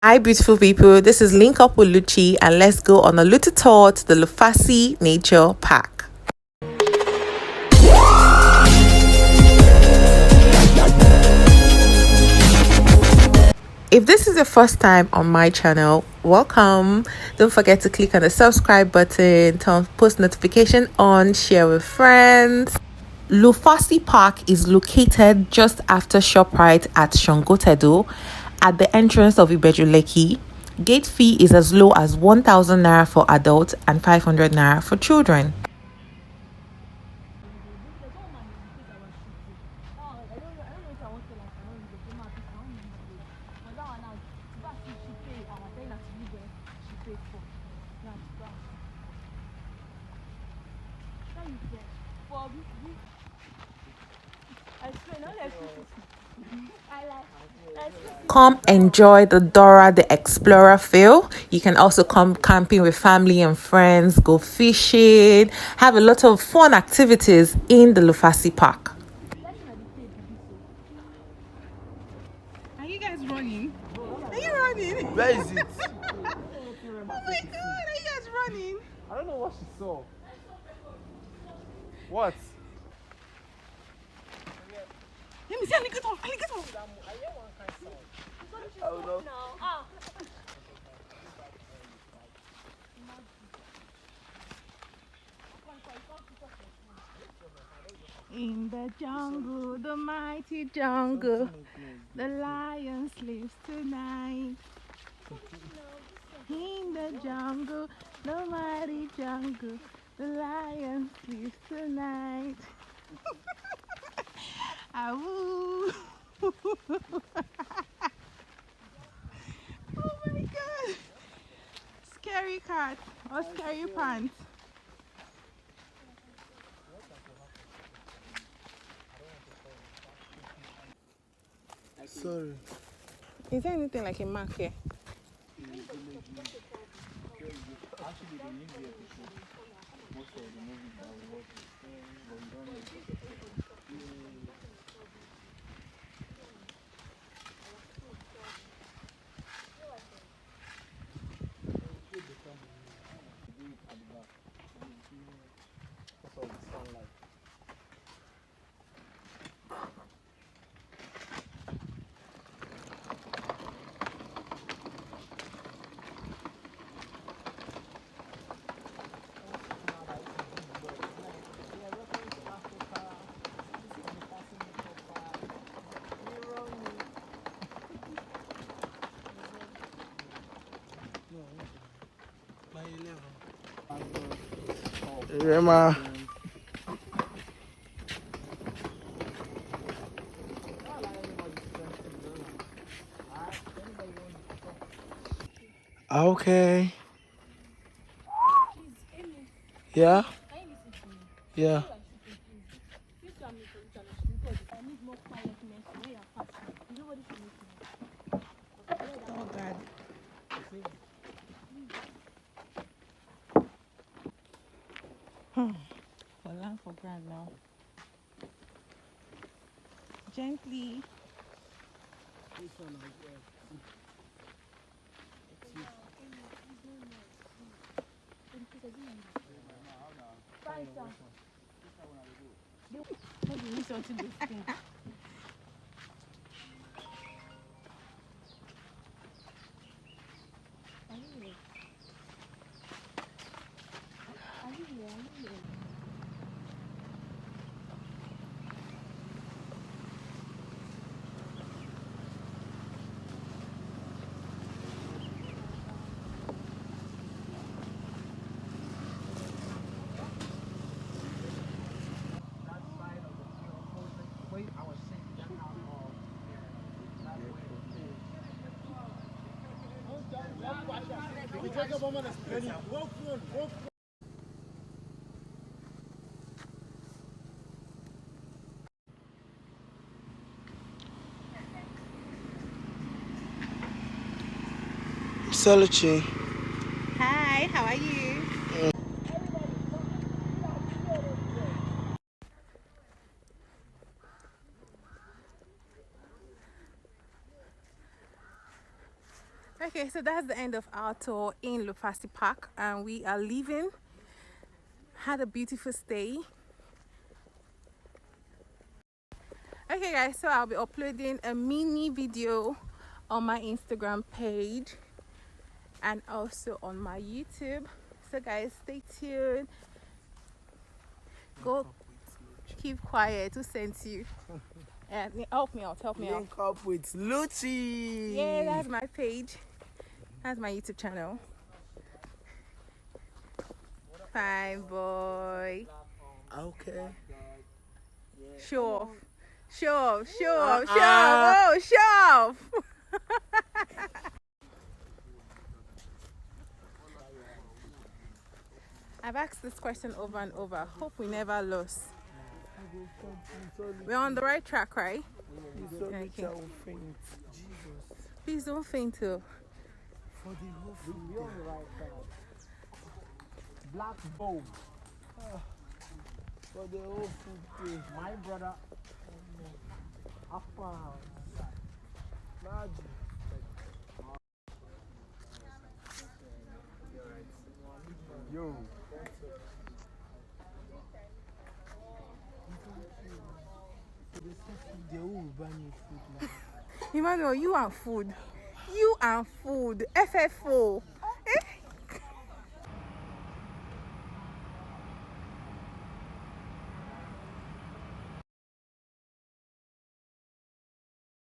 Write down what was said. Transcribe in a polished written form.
Hi, beautiful people. This is Link Up with Luchi, and let's go on a little tour to the Lufasi Nature Park. If this is your first time on my channel, welcome. Don't forget to click on the subscribe button, turn post notification on, share with friends. Lufasi Park is located just after Shoprite at Sangotedo at the entrance of Ibeju Lekki. Gate fee is as low as 1,000 naira for adults and 500 naira for children. Come enjoy the Dora the Explorer feel. You can also come camping with family and friends, go fishing, have a lot of fun activities in the Lufasi Park. Are you guys running? Are you running? Where is it? Oh my god, are you guys running? I don't know what she saw. What? Let me see alligator. Alligator. I don't know. In the jungle, the mighty jungle, the lion sleeps tonight. In the jungle, the mighty jungle, the lion sleeps tonight. Awoo. Oh my god. Scary cat or scary pants. Sorry. Is there anything like a mark here? Actually, they live here to show most of the movies that we watch. But we don't know. Because of the sunlight. Rema. Okay. Yeah? Yeah. Oh god. For land for ground now. Gently. Maybe we something to think. Salucci. Hi, how are you? Okay, Okay, so that's the end of our tour in Lufasi Park, and we are leaving. Had a beautiful stay. Okay guys, so I'll be uploading a mini video on my Instagram page and also on my YouTube. So guys, stay tuned. Go keep quiet. Who sent you? Help me out. Link up with Luchi. Yeah, that's my page. That's my YouTube channel. Fine boy. Okay. Show off. Oh, show off. I've asked this question over and over. Hope we never lost. We're on the right track, right? Okay. Please don't faint too. For the whole food. We're on the right track. Black bulb. For the whole food day. My brother. After. Magic. Yo. Emmanuel, you and food. FFO.